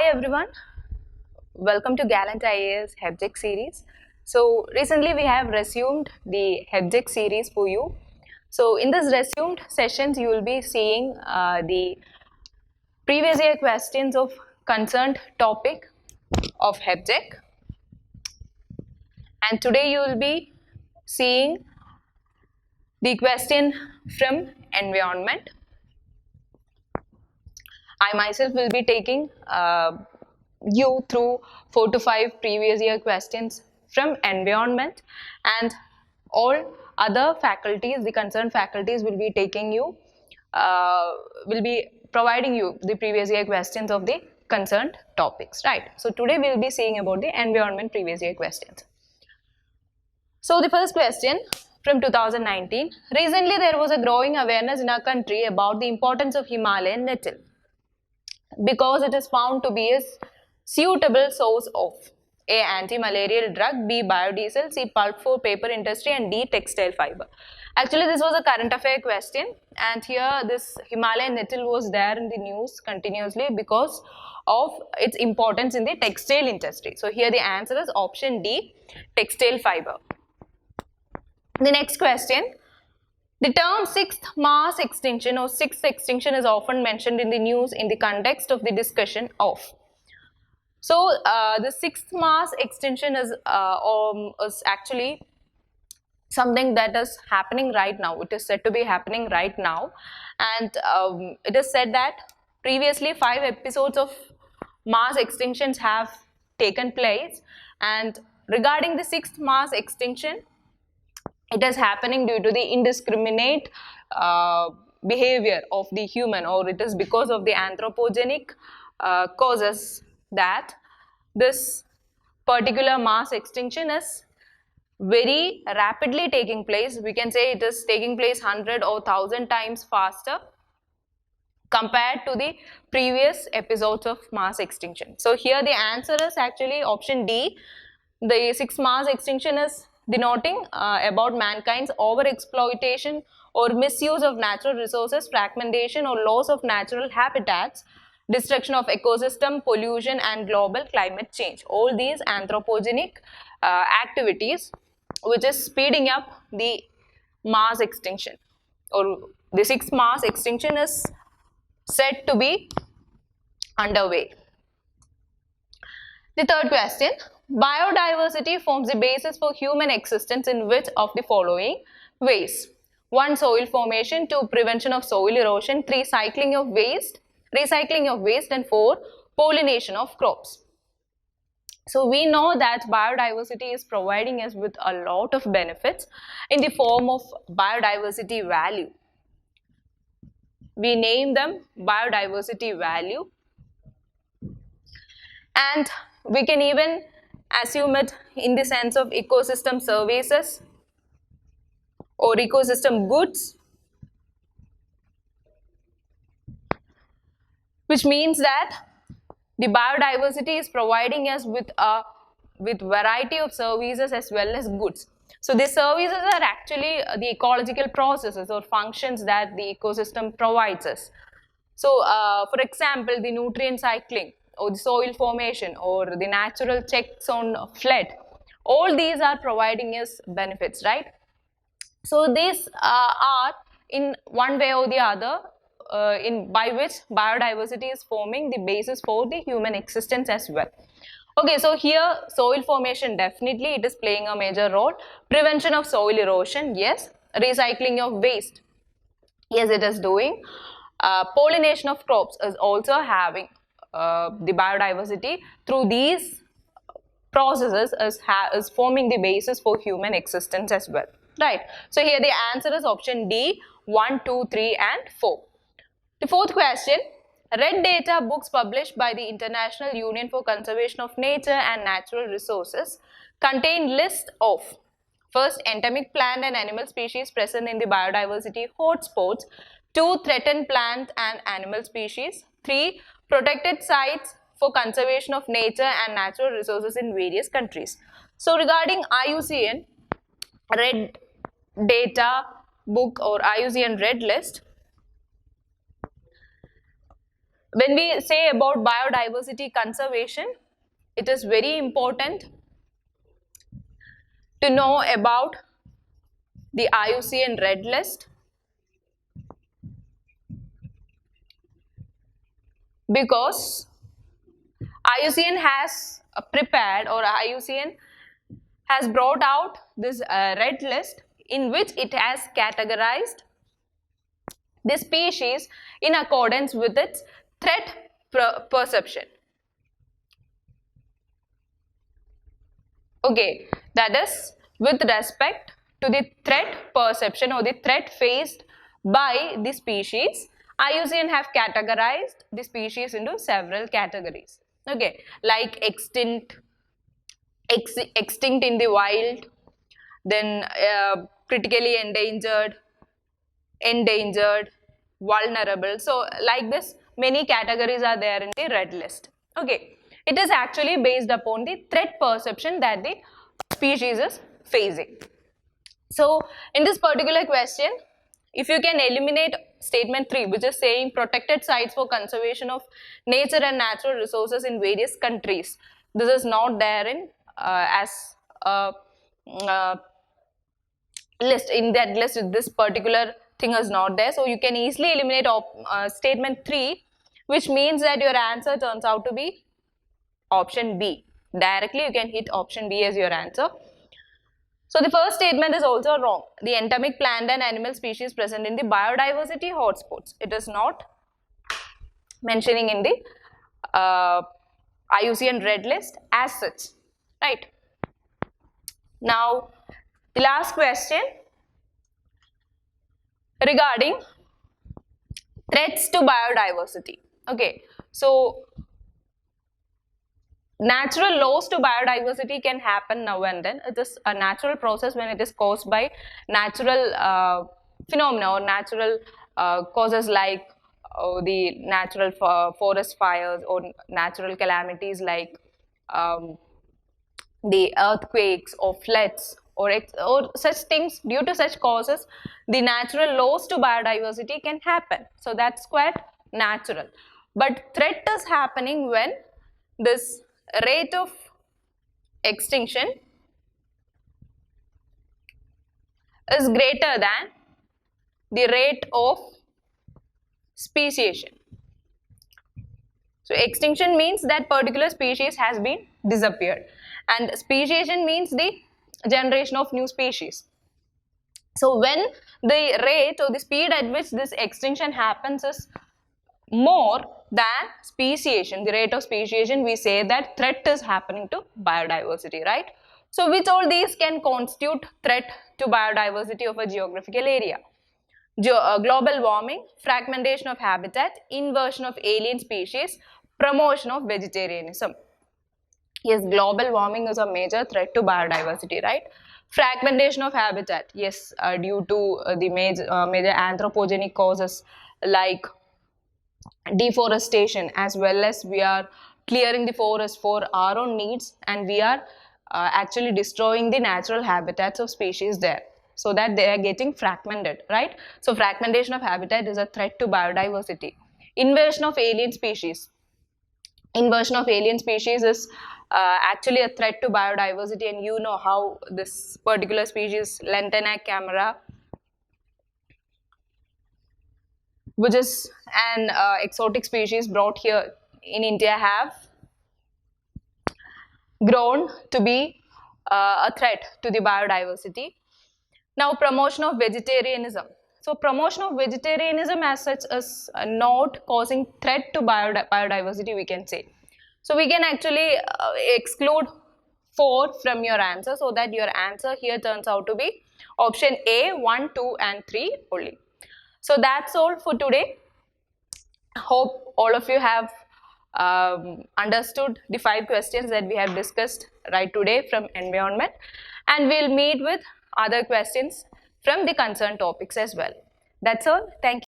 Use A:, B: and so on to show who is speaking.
A: everyone, welcome to Gallant IAS HEBJEC series. So recently we have resumed the HEBJEC series for you. So in this resumed sessions you will be seeing the previous year questions of concerned topic of HEBJEC, and today you will be seeing the question from environment. I myself will be taking you through 4 to 5 previous year questions from environment, and all other faculties, the concerned faculties will be taking you, will be providing you the previous year questions of the concerned topics, right? So today we will be seeing about the environment previous year questions. So the first question from 2019, recently there was a growing awareness in our country about the importance of Himalayan nettle, because it is found to be a suitable source of A. Anti-malarial drug, B. Biodiesel, C. Pulp for paper industry, and D. Textile fiber. Actually, this was a current affair question, and here this Himalayan nettle was there in the news continuously because of its importance in the textile industry. So here the answer is option D, textile fiber. The next question. The term sixth mass extinction or sixth extinction is often mentioned in the news in the context of the discussion of. So the sixth mass extinction is actually something that is happening right now. It is said to be happening right now, and it is said that previously 5 episodes of mass extinctions have taken place, and regarding the sixth mass extinction, it is happening due to the indiscriminate behavior of the human, or it is because of the anthropogenic causes that this particular mass extinction is very rapidly taking place. We can say it is taking place 100 or 1000 times faster compared to the previous episodes of mass extinction. So here the answer is actually option D. The sixth mass extinction is denoting about mankind's overexploitation or misuse of natural resources, fragmentation or loss of natural habitats, destruction of ecosystem, pollution and global climate change. All these anthropogenic activities which is speeding up the mass extinction, or the sixth mass extinction is said to be underway. The third question. Biodiversity forms the basis for human existence in which of the following ways? 1. Soil formation, 2. Prevention of soil erosion, 3. Recycling of waste, and 4. Pollination of crops. So we know that biodiversity is providing us with a lot of benefits in the form of biodiversity value. We name them biodiversity value, and we can even assume it in the sense of ecosystem services or ecosystem goods, which means that the biodiversity is providing us with variety of services as well as goods. So these services are actually the ecological processes or functions that the ecosystem provides us. So for example, the nutrient cycling, or the soil formation, or the natural checks on flood, all these are providing us benefits, right? So these are in one way or the other by which biodiversity is forming the basis for the human existence as well. Okay, so here soil formation, definitely it is playing a major role. Prevention of soil erosion, yes. Recycling of waste, yes, it is doing. Pollination of crops is also having the biodiversity through these processes is forming the basis for human existence as well, right? So here the answer is option D, 1, 2, 3 and 4. The fourth question. Red Data books published by the International Union for Conservation of Nature and Natural Resources contain list of: first, endemic plant and animal species present in the biodiversity hotspots; 2, threatened plant and animal species; 3, protected sites for conservation of nature and natural resources in various countries. So regarding IUCN Red Data book or IUCN Red List, When we say about biodiversity conservation, it is very important to know about the IUCN Red List, because IUCN has prepared, or IUCN has brought out this red list in which it has categorized the species in accordance with its threat perception. Okay, that is with respect to the threat perception or the threat faced by the species. IUCN have categorized the species into several categories. Okay, like extinct in the wild, then critically endangered, vulnerable. So like this, many categories are there in the red list. Okay, it is actually based upon the threat perception that the species is facing. So in this particular question, if you can eliminate statement 3, which is saying protected sites for conservation of nature and natural resources in various countries, this is not there in as a list. In that list, this particular thing is not there, so you can easily eliminate statement 3, which means that your answer turns out to be option B. Directly you can hit option B as your answer. So the first statement is also wrong. The endemic plant and animal species present in the biodiversity hotspots, it is not mentioning in the IUCN Red List as such, right? Now the last question regarding threats to biodiversity. Okay, so natural loss to biodiversity can happen now and then. It is a natural process when it is caused by natural phenomena or natural causes like the natural forest fires or natural calamities like the earthquakes or floods or such things. Due to such causes, the natural loss to biodiversity can happen. So that's quite natural. But threat is happening when this rate of extinction is greater than the rate of speciation. So extinction means that particular species has been disappeared, and speciation means the generation of new species. So when the rate or the speed at which this extinction happens is more than speciation, the rate of speciation, we say that threat is happening to biodiversity, right? So which all these can constitute threat to biodiversity of a geographical area? Global warming, fragmentation of habitat, inversion of alien species, promotion of vegetarianism. Yes, global warming is a major threat to biodiversity, right? Fragmentation of habitat, yes, due to the major anthropogenic causes like deforestation, as well as we are clearing the forest for our own needs, and we are actually destroying the natural habitats of species there, so that they are getting fragmented, right? So fragmentation of habitat is a threat to biodiversity. Invasion of alien species. Inversion of alien species is actually a threat to biodiversity, and you know how this particular species, Lentenac camera, which is an exotic species brought here in India, have grown to be a threat to the biodiversity. Now, promotion of vegetarianism. So, promotion of vegetarianism as such is not causing threat to biodiversity, we can say. So, we can actually exclude 4 from your answer, so that your answer here turns out to be option A, 1, 2 and 3 only. So, that's all for today. Hope all of you have understood the 5 questions that we have discussed right today from environment, and we'll meet with other questions from the concerned topics as well. That's all. Thank you.